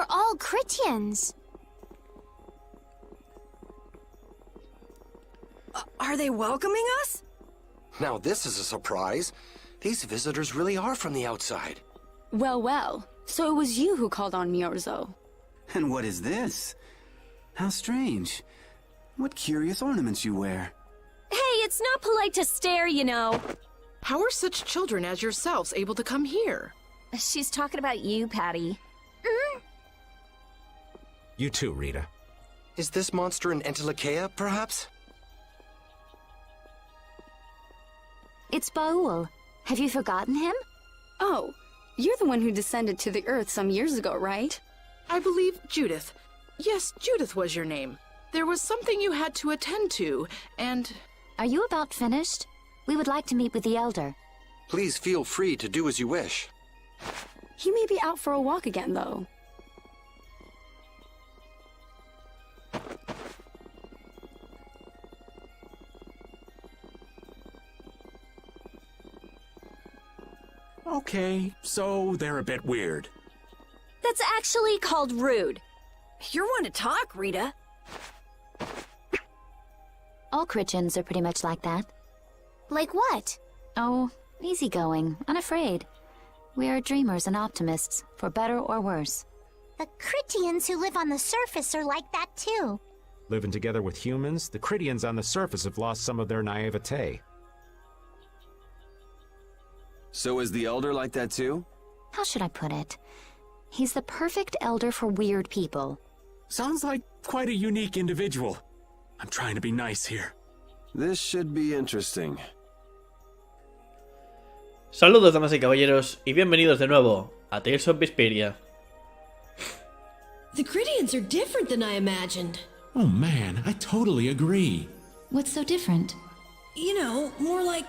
They're all Critians. Are they welcoming us? Now this is a surprise. These visitors really are from the outside. Well, well. So it was you who called on Miorzo. And what is this? How strange. What curious ornaments you wear. Hey, it's not polite to stare, you know. How are such children as yourselves able to come here? She's talking about you, Patty. You too, Rita. Is this monster an Entelekea, perhaps? It's Baul. Have you forgotten him? Oh, you're the one who descended to the Earth some years ago, right? I believe Judith. Yes, Judith was your name. There was something you had to attend to, and... Are you about finished? We would like to meet with the Elder. Please feel free to do as you wish. He may be out for a walk again, though. Okay, so they're a bit weird. That's actually called rude. You're one to talk, Rita. All Critians are pretty much like that. Like what? Oh, easygoing, unafraid. We are dreamers and optimists, for better or worse. The Critians who live on the surface are like that too. Living together with humans, the Critians on the surface have lost some of their naivete. So is the Elder like that too? How should I put it? He's the perfect elder for weird people. Sounds like quite a unique individual. I'm trying to be nice here. This should be interesting. Saludos, damas y caballeros, y bienvenidos de nuevo a Tales of Vesperia. The Critians are different than I imagined. Oh man, I totally agree. What's so different? You know, more like...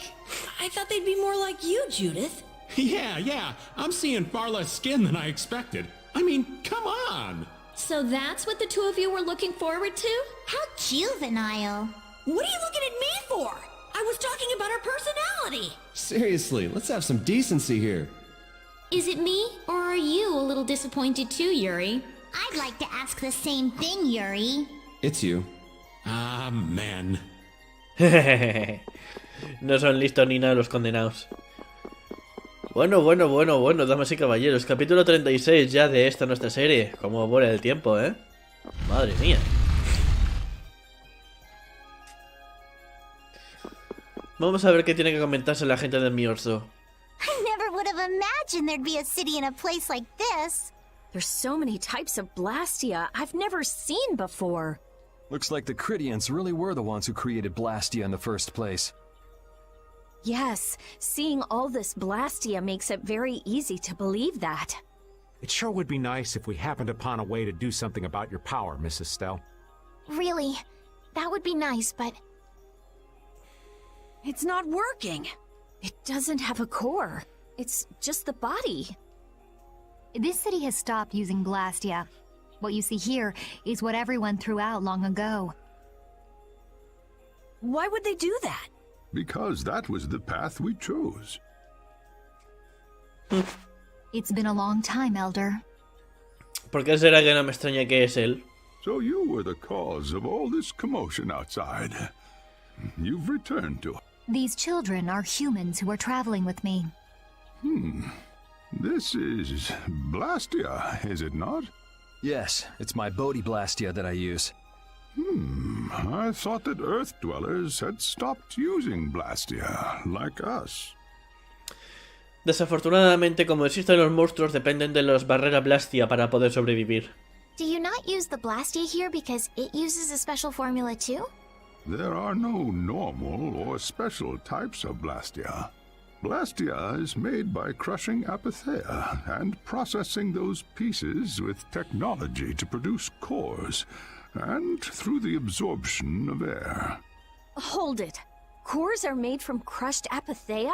I thought they'd be more like you, Judith. Yeah, I'm seeing far less skin than I expected. I mean, come on! So that's what the two of you were looking forward to? How juvenile. What are you looking at me for? I was talking about our personality. Seriously, let's have some decency here. Is it me, or are you a little disappointed too, Yuri? I'd like to ask the same thing, Yuri. It's you. Ah, man. No son listos ni nada los condenados. Bueno, damas y caballeros, capítulo 36 ya de esta nuestra serie. Como vuela el tiempo, ¿eh? Madre mía. Vamos a ver qué tiene que comentarse la gente de Miorzo. I never would have imagined there'd be a city in a place like this. There's so many types of Blastia I've never seen before. Looks like the Critians really were the ones who created Blastia in the first place. Yes, seeing all this Blastia makes it very easy to believe that. It sure would be nice if we happened upon a way to do something about your power, Mrs. Stell. Really, that would be nice, but... It's not working. It doesn't have a core. It's just the body. This city has stopped using Blastia. What you see here is what everyone threw out long ago. Why would they do that? Because that was the path we chose. It's been a long time, Elder. ¿Por qué será que no me extraña que es él? So you were the cause of all this commotion outside. You've returned to... These children are humans who are traveling with me. This is Blastia, is it not? Yes, it's my Bodhi Blastia that I use. I thought that Earth dwellers had stopped using Blastia, like us. Desafortunadamente, como existen los monstruos, dependen de los barreras Blastia para poder sobrevivir. Do you not use the Blastia here because it uses a special formula too? There are no normal or special types of Blastia. Blastia is made by crushing apatheia and processing those pieces with technology to produce cores, and through the absorption of air. Hold it. Cores are made from crushed apatheia?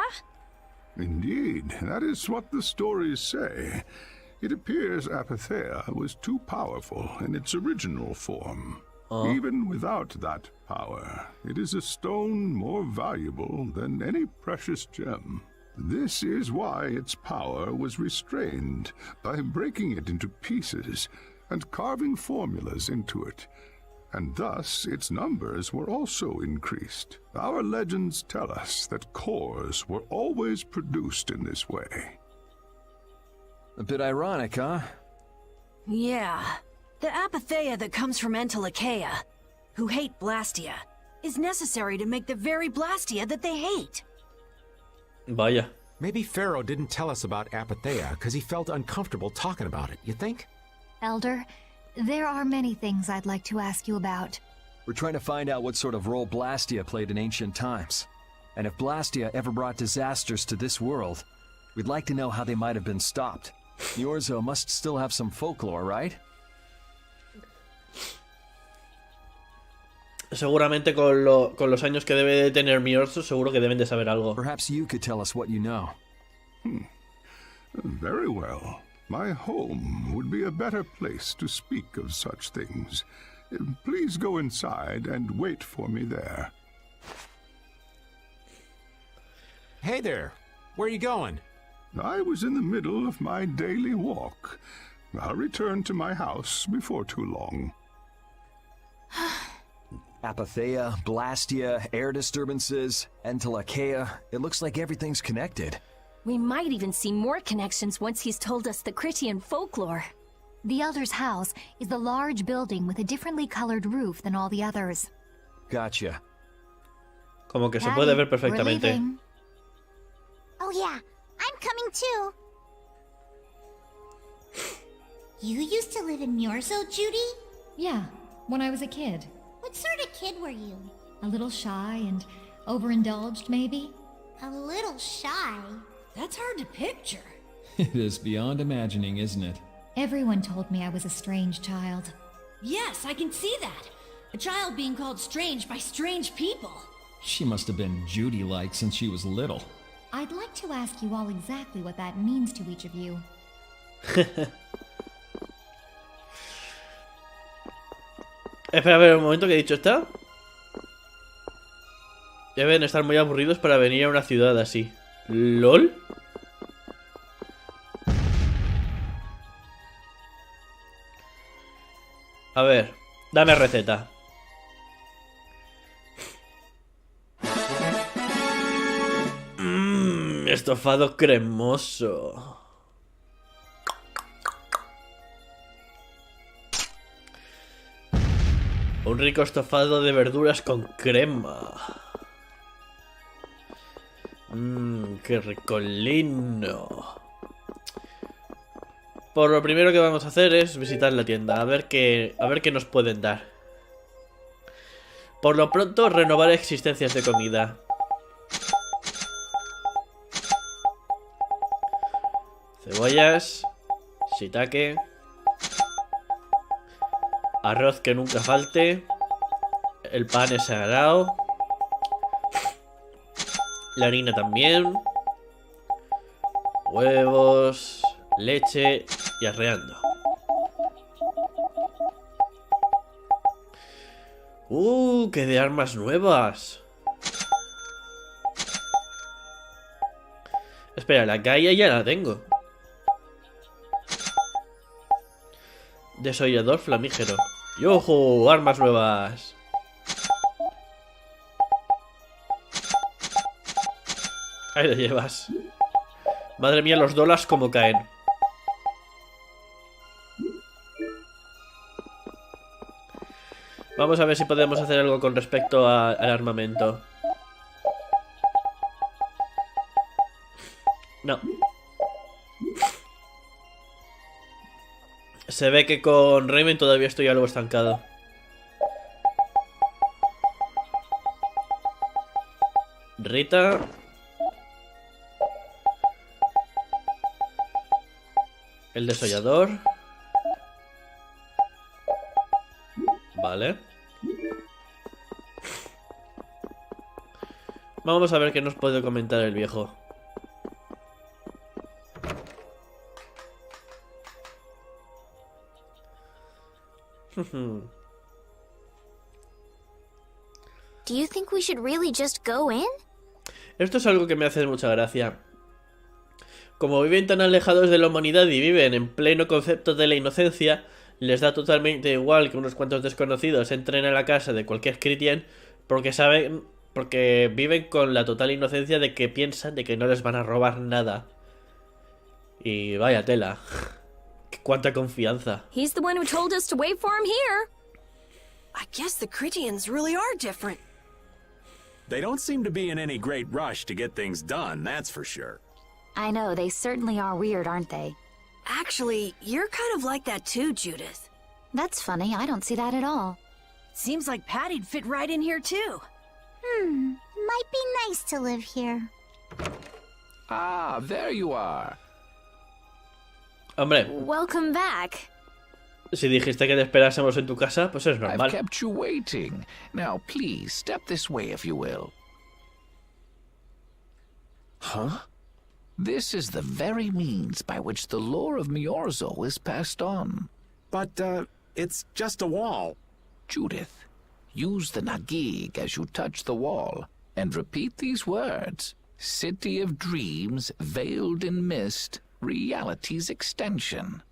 Indeed, that is what the stories say. It appears apatheia was too powerful in its original form. Even without that power, it is a stone more valuable than any precious gem. This is why its power was restrained by breaking it into pieces, and carving formulas into it, and thus its numbers were also increased. Our legends tell us that cores were always produced in this way. A bit ironic, huh? Yeah. The apatheia that comes from Entelechea, who hate Blastia, is necessary to make the very Blastia that they hate. Vaya. Maybe Pharaoh didn't tell us about apatheia because he felt uncomfortable talking about it, you think? Elder, there are many things I'd like to ask you about. We're trying to find out what sort of role Blastia played in ancient times. And if Blastia ever brought disasters to this world, we'd like to know how they might have been stopped. Yorzo must still have some folklore, right? Seguramente con los años que debe de tener mi Orso, seguro que deben de saber algo. Perhaps you could tell us what you know. Very well. My home would be a better place to speak of such things. Please go inside and wait for me there. Hey there. Where are you going? I was in the middle of my daily walk. I'll return to my house before too long. Apatheia, Blastia, air disturbances, Entelechea. It looks like everything's connected. We might even see more connections once he's told us the Critian folklore. The Elder's house is the large building with a differently colored roof than all the others. Gotcha. Como que se puede ver perfectamente. Oh yeah, I'm coming too. You used to live in Yorzo, Judy? Yeah, when I was a kid. What sort of kid were you? A little shy and overindulged, maybe? A little shy? That's hard to picture. It is beyond imagining, isn't it? Everyone told me I was a strange child. Yes, I can see that. A child being called strange by strange people. She must have been Judy-like since she was little. I'd like to ask you all exactly what that means to each of you. Espera a ver un momento, que he dicho está. Deben estar muy aburridos para venir a una ciudad así. ¿LOL? A ver, dame receta. Estofado cremoso. Un rico estofado de verduras con crema. Qué ricolino. Por lo primero que vamos a hacer es visitar la tienda, a ver qué nos pueden dar. Por lo pronto, renovar existencias de comida. Cebollas, shiitake, arroz que nunca falte, el pan es sagrado, la harina también, huevos, leche y arreando. ¡Qué de armas nuevas! Espera, la calle ya la tengo. Desollador flamígero. ¡Yojo! ¡Armas nuevas! Ahí lo llevas. Madre mía, los dólares como caen. Vamos a ver si podemos hacer algo con respecto al armamento. No. Se ve que con Raven todavía estoy algo estancado. Rita. El desollador. Vale. Vamos a ver qué nos puede comentar el viejo. Do you think we should really just go in? Esto es algo que me hace mucha gracia. Como viven tan alejados de la humanidad y viven en pleno concepto de la inocencia, les da totalmente igual que unos cuantos desconocidos entren a la casa de cualquier Chrétien porque viven con la total inocencia de que piensan de que no les van a robar nada. Y vaya tela. Cuánta confianza. He's the one who told us to wait for him here. I guess the Critians really are different. They don't seem to be in any great rush to get things done, that's for sure. I know, they certainly are weird, aren't they? Actually, you're kind of like that too, Judith. That's funny, I don't see that at all. Seems like Patty'd fit right in here too. Might be nice to live here. Ah, there you are. Hombre. Welcome back. Si dijiste que te esperásemos en tu casa, pues es normal. I've kept you waiting. Now, please, step this way if you will. Huh? This is the very means by which the lore of Miorzo is passed on. But, it's just a wall. Judith, use the Nagig as you touch the wall, and repeat these words. City of dreams, veiled in mist, reality's extension.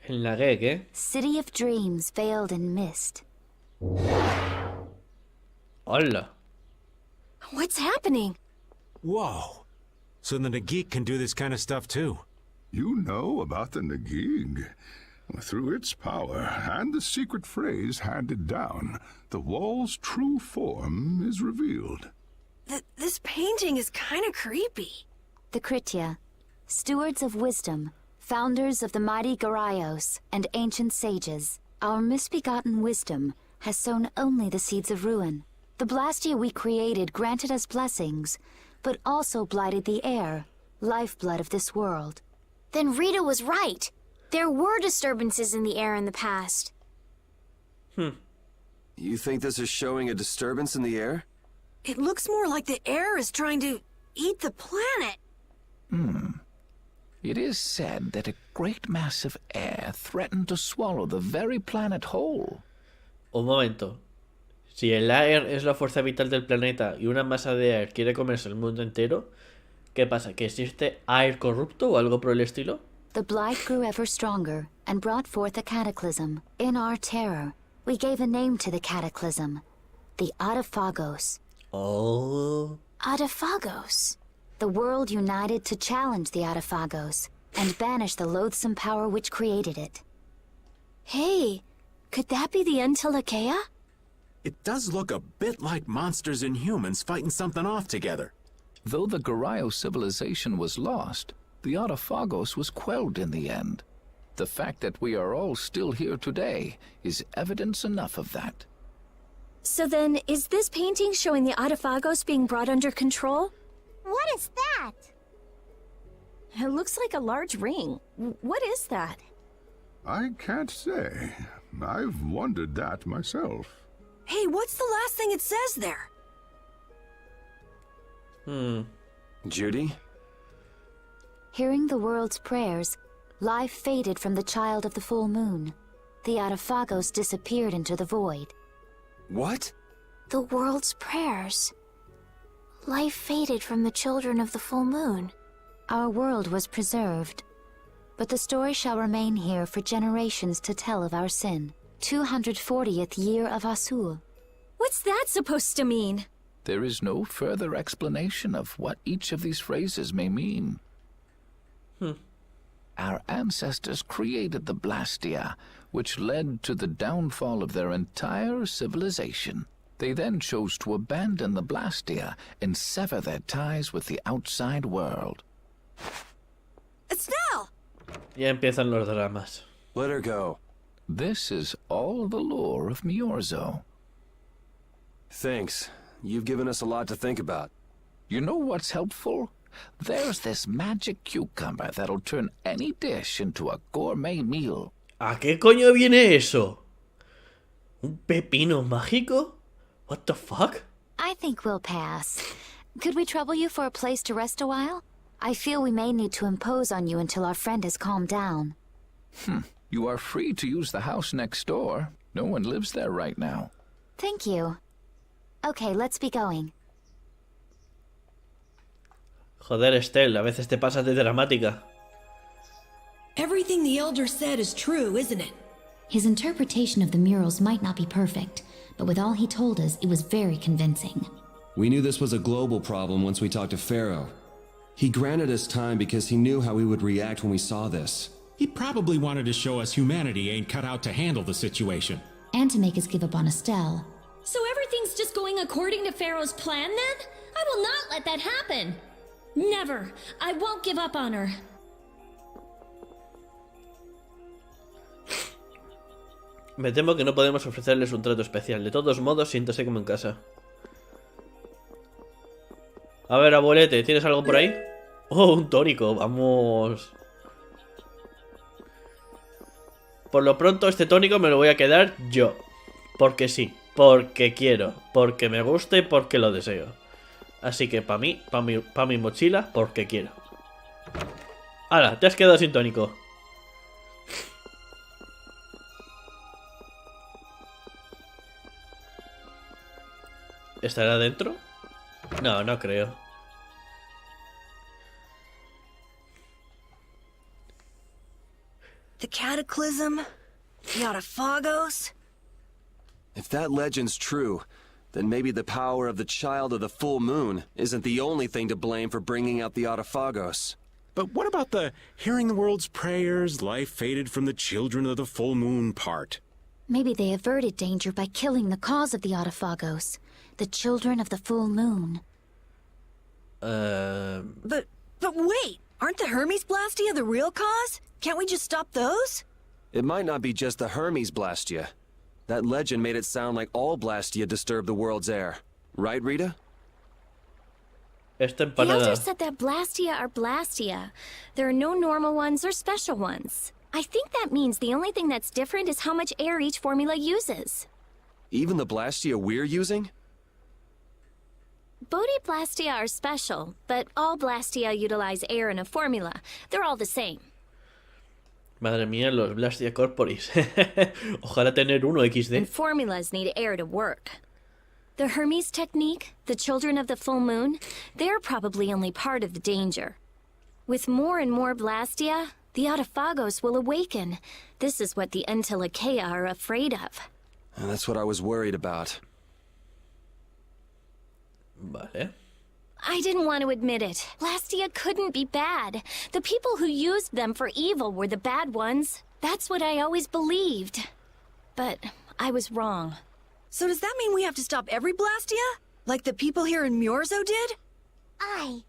El Nagig, ¿eh? City of dreams veiled in mist. Hola. What's happening? Whoa. So the Nagig can do this kind of stuff too. You know about the Nagig. Through its power and the secret phrase handed down, the wall's true form is revealed. This painting is kind of creepy. The Kritia, stewards of wisdom, founders of the mighty Garaios and ancient sages, our misbegotten wisdom has sown only the seeds of ruin. The Blastia we created granted us blessings, but also blighted the air, lifeblood of this world. Then Rita was right. There were disturbances in the air in the past. You think this is showing a disturbance in the air? It looks more like the air is trying to eat the planet. It is said that a great mass of air threatened to swallow the very planet whole. Un momento. Si el aire es la fuerza vital del planeta y una masa de aire quiere comerse el mundo entero, ¿qué pasa? ¿Que existe aire corrupto o algo por el estilo? The blight grew ever stronger and brought forth a cataclysm. In our terror, we gave a name to the cataclysm. The Adephagos. Oh. Adephagos. The world united to challenge the Adephagos and banish the loathsome power which created it. Hey, could that be the Entelekea? It does look a bit like monsters and humans fighting something off together. Though the Garayo civilization was lost, the Adephagos was quelled in the end. The fact that we are all still here today is evidence enough of that. So then, is this painting showing the Adephagos being brought under control? What is that? It looks like a large ring. What is that? I can't say. I've wondered that myself. Hey, what's the last thing it says there? Judy? Hearing the world's prayers, life faded from the child of the full moon. The Adephagos disappeared into the void. What? The world's prayers. Life faded from the children of the full moon. Our world was preserved, but the story shall remain here for generations to tell of our sin. 240th year of Asul. What's that supposed to mean? There is no further explanation of what each of these phrases may mean. Our ancestors created the Blastia, which led to the downfall of their entire civilization. They then chose to abandon the Blastia and sever their ties with the outside world. Estelle! Ya empiezan los dramas. Let her go. This is all the lore of Miorzo. Thanks. You've given us a lot to think about. You know what's helpful? There's this magic cucumber that'll turn any dish into a gourmet meal. ¿A qué coño viene eso? ¿Un pepino mágico? What the fuck? I think we'll pass. Could we trouble you for a place to rest a while? I feel we may need to impose on you until our friend has calmed down. You are free to use the house next door. No one lives there right now. Thank you. Okay, let's be going. Joder, Estelle, a veces te pasas de dramática. Everything the Elder said is true, isn't it? His interpretation of the murals might not be perfect, but with all he told us, it was very convincing. We knew this was a global problem once we talked to Pharaoh. He granted us time because he knew how we would react when we saw this. He probably wanted to show us humanity ain't cut out to handle the situation. And to make us give up on Estelle. So everything's just going according to Pharaoh's plan then? I will not let that happen. Never. I won't give up on her. Me temo que no podemos ofrecerles un trato especial. De todos modos, siéntese como en casa. A ver, abuelete, ¿tienes algo por ahí? Oh, un tónico, vamos. Por lo pronto, este tónico me lo voy a quedar yo. Porque sí, porque quiero, porque me gusta y porque lo deseo. Así que para mí, para mi mochila, porque quiero. ¡Hala! Te has quedado sin tónico. ¿Estará dentro? No, no creo. The Cataclysm? The Adephagos? If that legend's true, then maybe the power of the child of the full moon isn't the only thing to blame for bringing out the Adephagos. But what about the hearing the world's prayers, life faded from the children of the full moon part? Maybe they averted danger by killing the cause of the Adephagos, the children of the full moon. But wait! Aren't the Hermes Blastia the real cause? Can't we just stop those? It might not be just the Hermes Blastia. That legend made it sound like all Blastia disturb the world's air. Right, Rita? Esta The empanada. Elder said that Blastia are Blastia. There are no normal ones or special ones. I think that means the only thing that's different is how much air each formula uses. Even the Blastia we're using? Blastia are special, but all Blastia utilize air in a formula. They're all the same. Madre mía, los Blastia Corporis. Ojalá tener uno XD. And formulas need air to work. The Hermes technique, the children of the full moon, they're probably only part of the danger. With more and more Blastia, the Adephagos will awaken. This is what the Entelekea are afraid of. And that's what I was worried about. Vale. I didn't want to admit it. Blastia couldn't be bad. The people who used them for evil were the bad ones. That's what I always believed. But I was wrong. So does that mean we have to stop every Blastia? Like the people here in Myorzo did? Aye.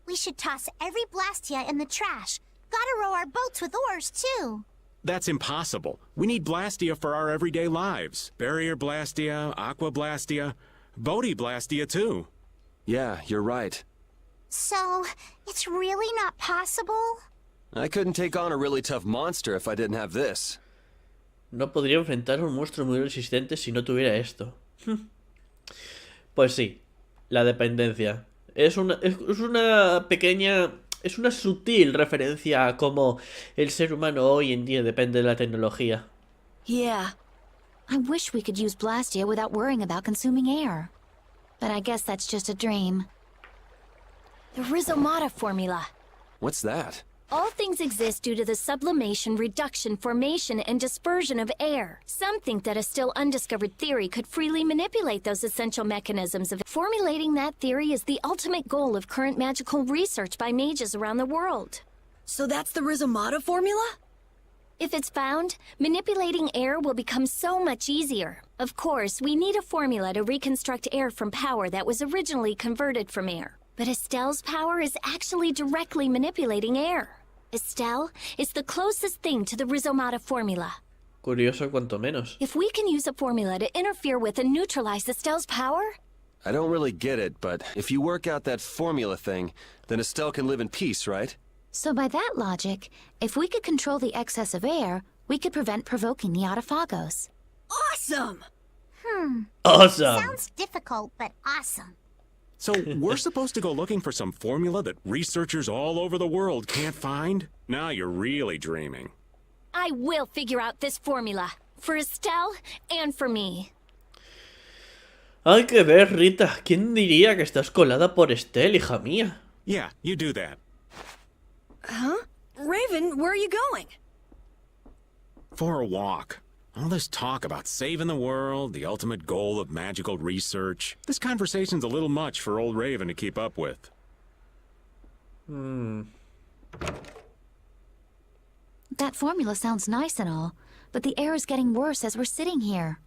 We should toss every Blastia in the trash. Gotta row our boats with oars, too. That's impossible. We need Blastia for our everyday lives. Barrier Blastia, Aqua Blastia, Bodhi Blastia too. Yeah, you're right. So, it's really not possible? I couldn't take on a really tough monster if I didn't have this. No podría enfrentar a un monstruo muy resistente si no tuviera esto. Pues sí, la dependencia. Es una pequeña... Es una sutil referencia a cómo el ser humano hoy en día depende de la tecnología. Yeah. I wish we could use Blastia without worrying about consuming air. But I guess that's just a dream. The Rhizomata formula. What's that? All things exist due to the sublimation, reduction, formation, and dispersion of air. Some think that a still undiscovered theory could freely manipulate those essential mechanisms of formulating that theory is the ultimate goal of current magical research by mages around the world. So that's the Rhizomata formula? If it's found, manipulating air will become so much easier. Of course, we need a formula to reconstruct air from power that was originally converted from air. But Estelle's power is actually directly manipulating air. Estelle is the closest thing to the Rhizomata formula. Curioso cuanto menos. If we can use a formula to interfere with and neutralize Estelle's power... I don't really get it, but if you work out that formula thing, then Estelle can live in peace, right? So by that logic, if we could control the excess of air, we could prevent provoking the Adephagos. Awesome! Awesome! Sounds difficult, but awesome. So we're supposed to go looking for some formula that researchers all over the world can't find? Now you're really dreaming. I will figure out this formula. For Estelle and for me. Hay que ver, Rita. ¿Quién diría que estás colada por Estelle, hija mía? Yeah, you do that. Huh? Raven, where are you going? For a walk. All this talk about saving the world, the ultimate goal of magical research. This conversation's a little much for old Raven to keep up with. That formula sounds nice and all, but the air is getting worse as we're sitting here.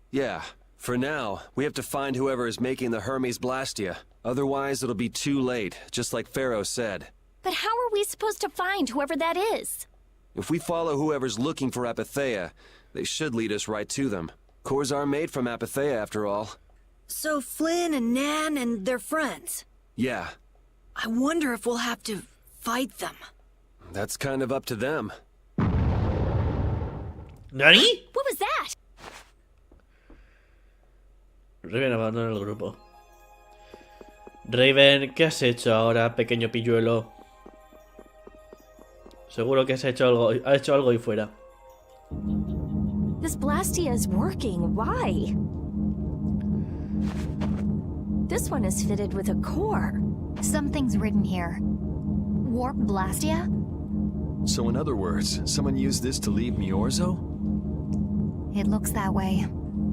Yeah, for now, we have to find whoever is making the Hermes Blastia. Otherwise, it'll be too late, just like Pharaoh said. But how are we supposed to find whoever that is? If we follow whoever's looking for Apatheia, they should lead us right to them. Cores are made from Apatheia, after all. So Flynn and Nan and their friends. Yeah. I wonder if we'll have to fight them. That's kind of up to them. ¿Nani? What was that? Raven abandona el grupo. Raven, ¿qué has hecho ahora, pequeño pilluelo? Seguro que has hecho algo, ha hecho algo ahí fuera. This Blastia is working. Why? This one is fitted with a core. Something's written here. Warp Blastia? So in other words, someone used this to leave Miorzo? It looks that way.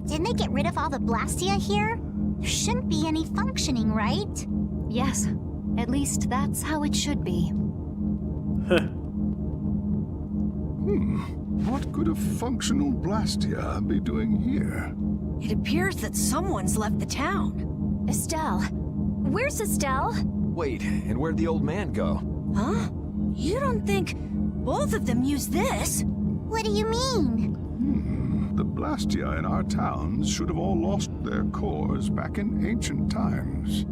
Didn't they get rid of all the Blastia here? There shouldn't be any functioning, right? Yes. At least that's how it should be. What could a functional Blastia be doing here? It appears that someone's left the town. Estelle. Where's Estelle? Wait, and where'd the old man go? Huh? You don't think both of them used this? What do you mean? The Blastia in our towns should have all lost their cores back in ancient times.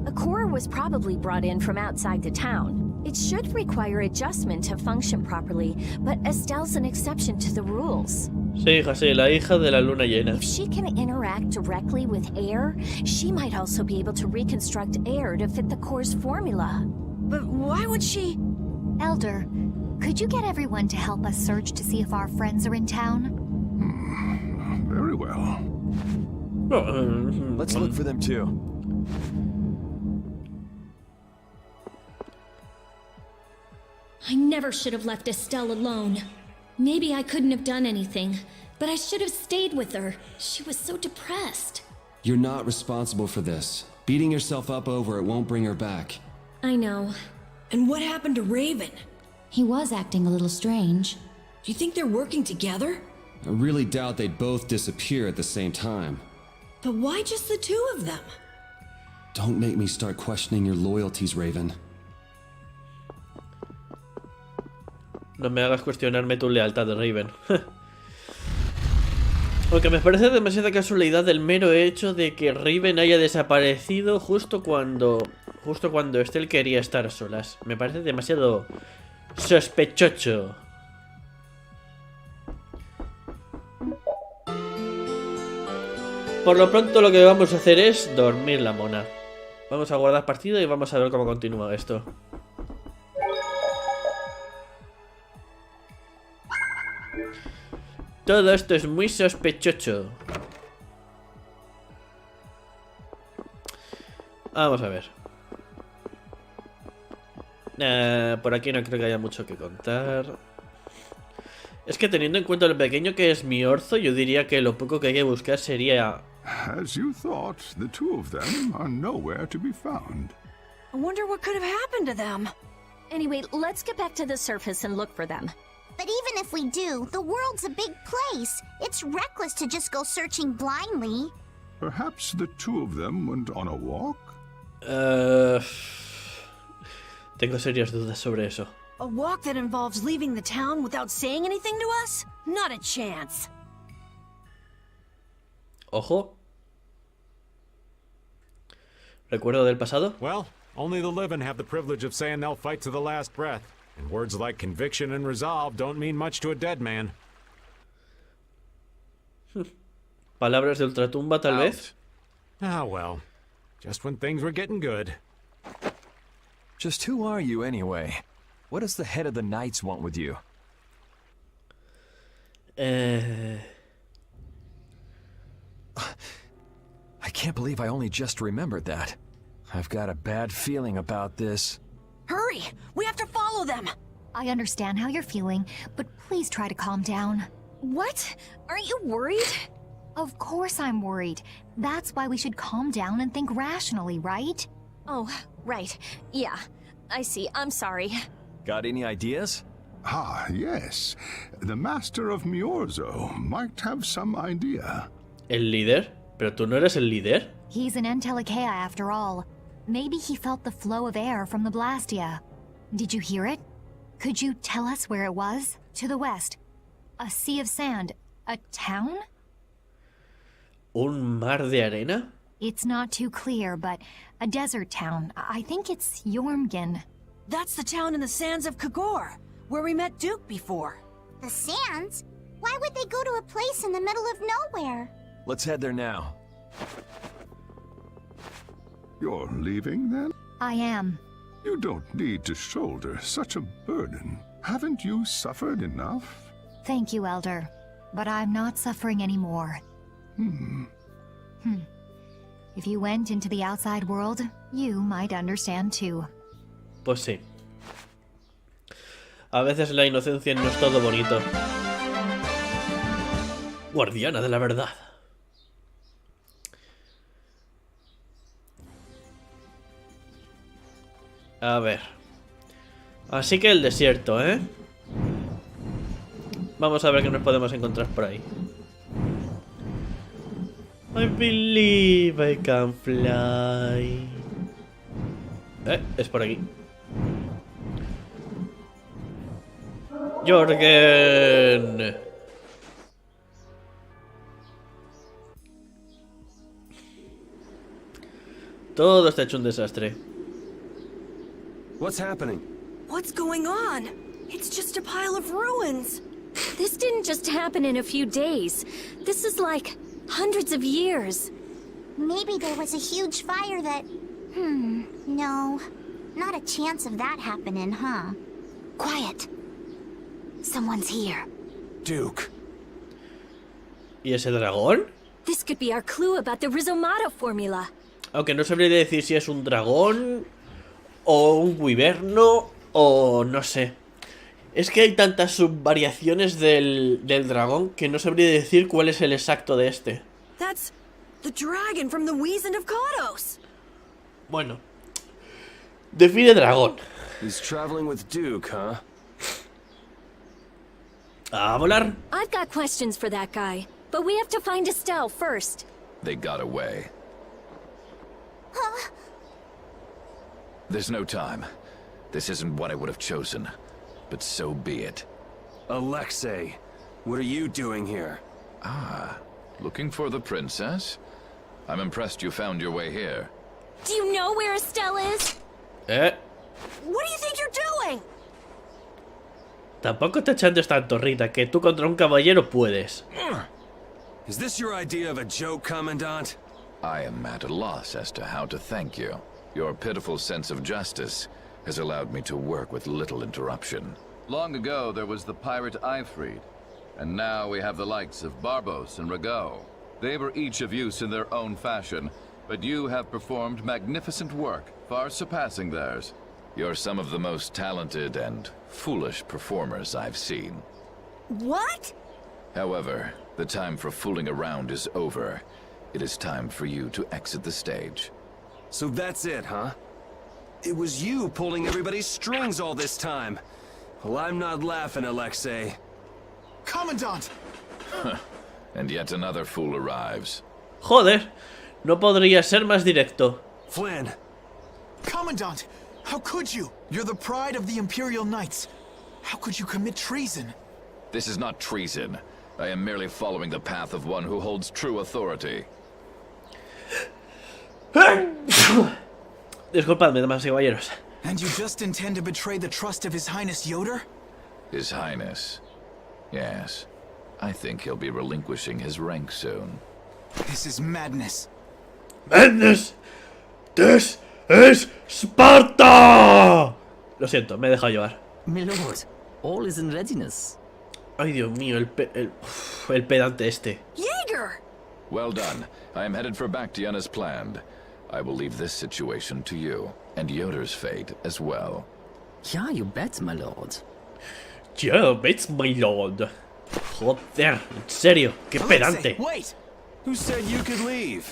A core was probably brought in from outside the town. It should require adjustment to function properly, but Estelle's an exception to the rules. Sí, hija, sí, la hija de la luna llena. If she can interact directly with air, she might also be able to reconstruct air to fit the core's formula. But why would she? Elder, could you get everyone to help us search to see if our friends are in town? Very well. Let's look for them too. I never should have left Estelle alone. Maybe I couldn't have done anything, but I should have stayed with her. She was so depressed. You're not responsible for this. Beating yourself up over it won't bring her back. I know. And what happened to Raven? He was acting a little strange. Do you think they're working together? I really doubt they'd both disappear at the same time. But why just the two of them? Don't make me start questioning your loyalties, Raven. No me hagas cuestionarme tu lealtad, Raven. Porque me parece demasiada casualidad el mero hecho de que Raven haya desaparecido justo cuando Estelle quería estar a solas. Me parece demasiado sospechoso. Por lo pronto lo que vamos a hacer es dormir la mona. Vamos a guardar partida y vamos a ver cómo continúa esto. Todo esto es muy sospechoso. Vamos a ver. Por aquí no creo que haya mucho que contar. Es que teniendo en cuenta lo pequeño que es mi orzo, yo diría que lo poco que hay que buscar sería... As you thought, the two of them are nowhere to be found. I wonder what could have happened to them. Anyway, let's get back to the surface and look for them. But even if we do, the world's a big place. It's reckless to just go searching blindly. Perhaps the two of them went on a walk? Tengo serias dudas sobre eso. A walk that involves leaving the town without saying anything to us? Not a chance. Ojo. ¿Recuerdo del pasado? Well, only the living have the privilege of saying they'll fight to the last breath. And words like conviction and resolve don't mean much to a dead man. Palabras de ultratumba, tal vez. Ah, well. Just when things were getting good. Just who are you, anyway? What does the head of the Knights want with you? I can't believe I only just remembered that. I've got a bad feeling about this. Hurry! We have to follow them! I understand how you're feeling, but please try to calm down. What? Aren't you worried? Of course I'm worried. That's why we should calm down and think rationally, right? Oh, right. Yeah. I see. I'm sorry. Got any ideas? Ah, yes. The Master of Miorzo might have some idea. ¿El líder? ¿Pero tú no eres el líder? He's an Entelekea after all. Maybe he felt the flow of air from the Blastia. Did you hear it? Could you tell us where it was? To the west. A sea of sand. A town? ¿Un mar de arena? It's not too clear, but a desert town. I think it's Yormgen. That's the town in the sands of Kagor, where we met Duke before. The sands? Why would they go to a place in the middle of nowhere? Let's head there now. You're leaving, then? I am. You don't need to shoulder such a burden. Haven't you suffered enough? Thank you, Elder. But I'm not suffering anymore. If you went into the outside world, you might understand too. Pues sí. A veces la inocencia no es todo bonito. Guardiana de la verdad. A ver. Así que el desierto, ¿eh? Vamos a ver qué nos podemos encontrar por ahí. I believe I can fly. Es por aquí. Jorgen. Todo está hecho un desastre. What's happening? What's going on? It's just a pile of ruins. This didn't just happen in a few days. This is like hundreds of years. Maybe there was a huge fire that... no. Not a chance of that happening, huh? Quiet. Someone's here. Duke. ¿Y ese dragón? This could be our clue about the Rizomata formula. Aunque no sabría decir si es un dragón o un wyverno o no sé. Es que hay tantas subvariaciones del dragón que no sabría decir cuál es el exacto de este. That's the dragon from the Wizened of Kodos. Bueno. Define dragón. He's traveling with Duke, huh? A volar. I've got questions for that guy, but we have to find Estelle first. They got away. There's no time. This isn't what I would have chosen, but so be it. Alexei, what are you doing here? Ah, looking for the princess? I'm impressed you found your way here. Do you know where Estelle is? What do you think you're doing? Tampoco te echantes tanto, Rita, que tú contra un caballero puedes. Is this your idea of a joke, Commandant? I am at a loss as to how to thank you. Your pitiful sense of justice has allowed me to work with little interruption. Long ago, there was the pirate Eifried, and now we have the likes of Barbos and Rago. They were each of use in their own fashion, but you have performed magnificent work, far surpassing theirs. You're some of the most talented and foolish performers I've seen. What? However, the time for fooling around is over. It is time for you to exit the stage. So that's it, huh? It was you pulling everybody's strings all this time. Well, I'm not laughing, Alexei. Commandant! And yet another fool arrives. Joder, no podría ser más directo. Flynn! Commandant! How could you? You're the pride of the Imperial Knights. How could you commit treason? This is not treason. I am merely following the path of one who holds true authority. Disculpadme, damas y caballeros. And you just intend to betray the trust of His Highness Yoder? His Highness. Yes. I think he'll be relinquishing his rank soon. This is madness. ¡Madness! ¡This is Sparta! Lo siento, me he dejado llevar. My lord, all is in readiness. Ay, Dios mío, el pedante este. Jaeger! Well done. I am headed for Bactian as planned. I will leave this situation to you, and Yoder's fate as well. Yeah, you bet, my lord. Yo, it's my lord. Joder, en serio, qué pedante. Wait! Who said you could leave?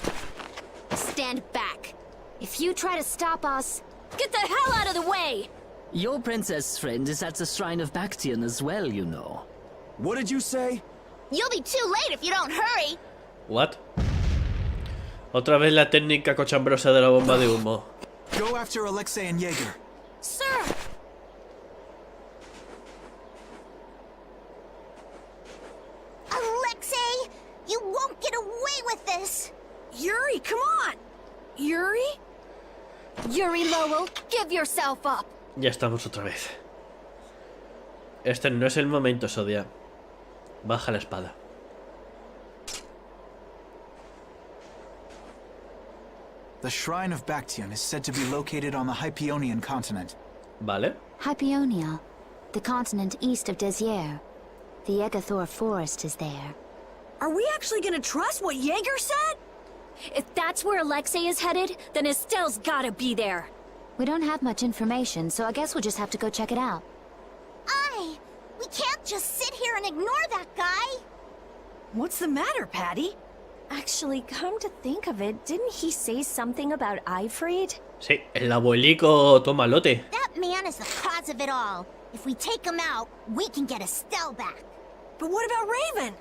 Stand back. If you try to stop us, get the hell out of the way! Your princess friend is at the Shrine of Bactrian as well, you know. What did you say? You'll be too late if you don't hurry. What? Otra vez la técnica cochambrosa de la bomba de humo. Go after Alexei and Jaeger. Sir! Alexei! You won't get away with this! Yuri, come on! Yuri? Yuri Lowell, give yourself up! Ya estamos otra vez. Este no es el momento, Sodia. Baja la espada. The Shrine of Bactrian is said to be located on the Hyperionian continent. Vale. Hypeonia, the continent east of Desier. The Egathor forest is there. Are we actually gonna trust what Jaeger said? If that's where Alexei is headed, then Estelle's gotta be there. We don't have much information, so I guess we'll just have to go check it out. We can't just sit here and ignore that guy! What's the matter, Patty? Actually, come to think of it, didn't he say something about Eifried? Sí, el abuelico tomalote. That man is the cause of it all. If we take him out, we can get Estelle back. But what about Raven?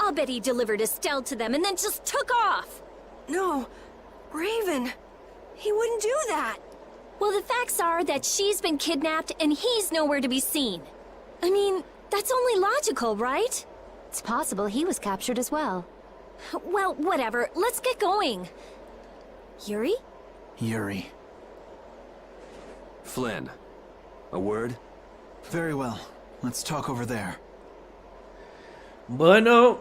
I'll bet he delivered Estelle to them and then just took off. No, Raven. He wouldn't do that. Well, the facts are that she's been kidnapped and he's nowhere to be seen. I mean, that's only logical, right? It's possible he was captured as well. Well, whatever. Let's get going. Yuri? Yuri. Flynn. A word? Very well. Let's talk over there. Bueno.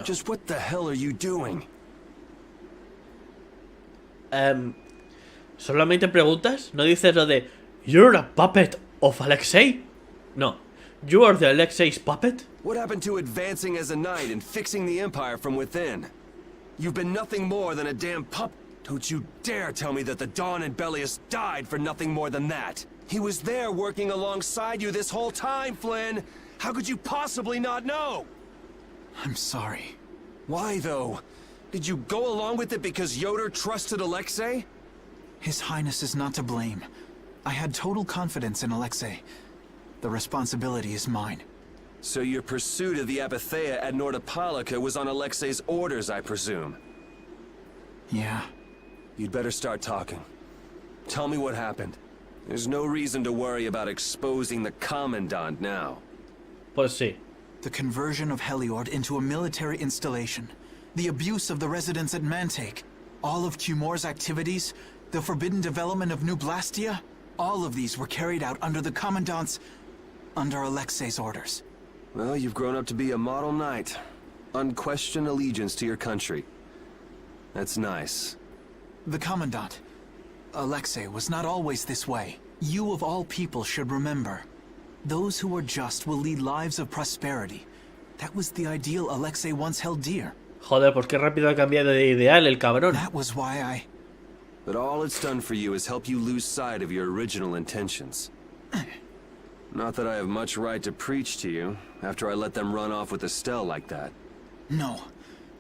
Just what the hell are you doing? ¿Solamente preguntas? ¿No dices lo de You're a puppet of Alexei? No. You are the Alexei's puppet? What happened to advancing as a knight and fixing the Empire from within? You've been nothing more than a damn pup. Don't you dare tell me that the Dawn and Bellius died for nothing more than that. He was there working alongside you this whole time, Flynn. How could you possibly not know? I'm sorry. Why, though? Did you go along with it because Yoder trusted Alexei? His Highness is not to blame. I had total confidence in Alexei. The responsibility is mine. So your pursuit of the Apatheia at Nordopolica was on Alexei's orders, I presume? Yeah. You'd better start talking. Tell me what happened. There's no reason to worry about exposing the Commandant now. Pues sí. The conversion of Heliord into a military installation. The abuse of the residents at Mantake. All of Cumor's activities. The forbidden development of New Blastia. All of these were carried out under the Commandant's... under Alexei's orders. Well, you've grown up to be a model knight. Unquestioned allegiance to your country. That's nice. The Commandant, Alexei, was not always this way. You of all people should remember. Those who are just will lead lives of prosperity. That was the ideal Alexei once held dear. Joder, pues qué rápido ha cambiado de ideal el cabrón. That was why I... But all it's done for you is help you lose sight of your original intentions. Not that I have much right to preach to you, after I let them run off with Estelle like that. No.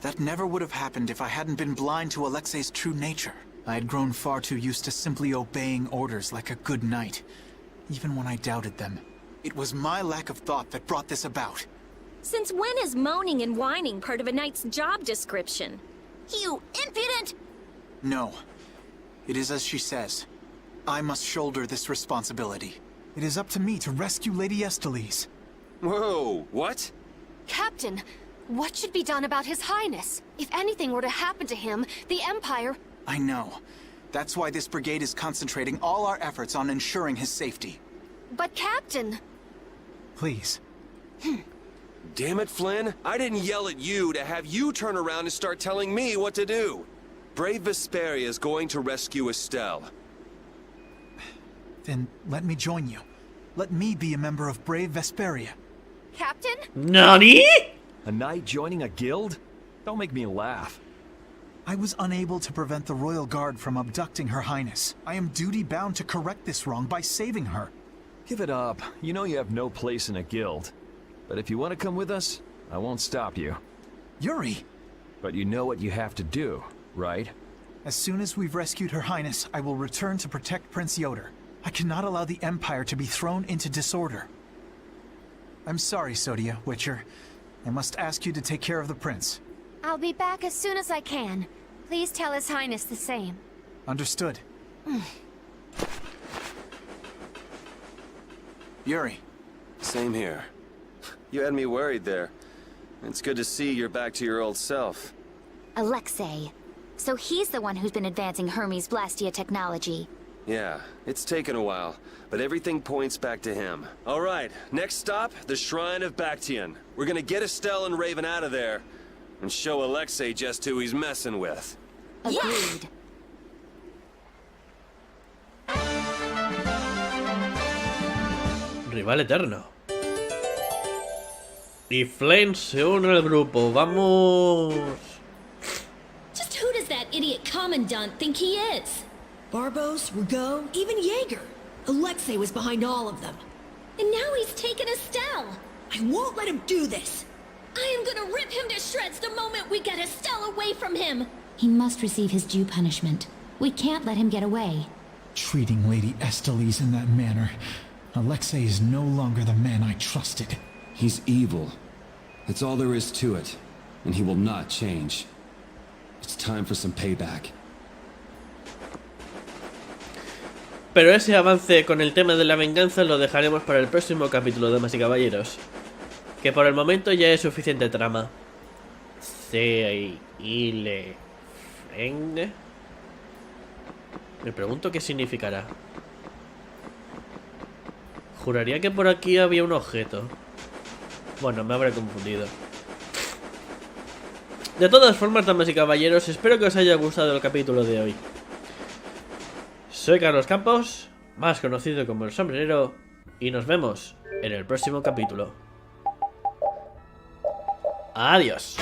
That never would have happened if I hadn't been blind to Alexei's true nature. I had grown far too used to simply obeying orders like a good knight, even when I doubted them. It was my lack of thought that brought this about. Since when is moaning and whining part of a knight's job description? You impudent! No. It is as she says. I must shoulder this responsibility. It is up to me to rescue Lady Estellise. Whoa, what? Captain, what should be done about His Highness? If anything were to happen to him, the Empire... I know. That's why this brigade is concentrating all our efforts on ensuring his safety. But Captain... Please. Damn it, Flynn. I didn't yell at you to have you turn around and start telling me what to do. Brave Vesperia is going to rescue Estelle. Then let me join you. Let me be a member of Brave Vesperia. Captain? NANI? A knight joining a guild? Don't make me laugh. I was unable to prevent the royal guard from abducting Her Highness. I am duty-bound to correct this wrong by saving her. Give it up. You know you have no place in a guild. But if you want to come with us, I won't stop you. Yuri! But you know what you have to do, right? As soon as we've rescued Her Highness, I will return to protect Prince Yoder. I cannot allow the Empire to be thrown into disorder. I'm sorry, Sodia, Witcher. I must ask you to take care of the prince. I'll be back as soon as I can. Please tell His Highness the same. Understood. Yuri. Same here. You had me worried there. It's good to see you're back to your old self. Alexei. So he's the one who's been advancing Hermes Blastia technology. Yeah, it's taken a while, but everything points back to him. All right, next stop, the Shrine of Bactian. We're gonna get Estelle and Raven out of there, and show Alexei just who he's messing with. Agreed. Rival eterno. Y Flynn se une al grupo. ¡Vamos! Just who does that idiot commandant think he is? Barbos, Rigaud, even Jaeger. Alexei was behind all of them. And now he's taken Estelle. I won't let him do this. I am gonna rip him to shreds the moment we get Estelle away from him. He must receive his due punishment. We can't let him get away. Treating Lady Estellise in that manner. Alexei is no longer the man I trusted. He's evil. That's all there is to it. And he will not change. It's time for some payback. Pero ese avance con el tema de la venganza lo dejaremos para el próximo capítulo, damas y caballeros. Que por el momento ya es suficiente trama. Me pregunto qué significará. Juraría que por aquí había un objeto. Bueno, me habré confundido. De todas formas, damas y caballeros, espero que os haya gustado el capítulo de hoy. Soy Carlos Campos, más conocido como el Sombrerero, y nos vemos en el próximo capítulo. Adiós.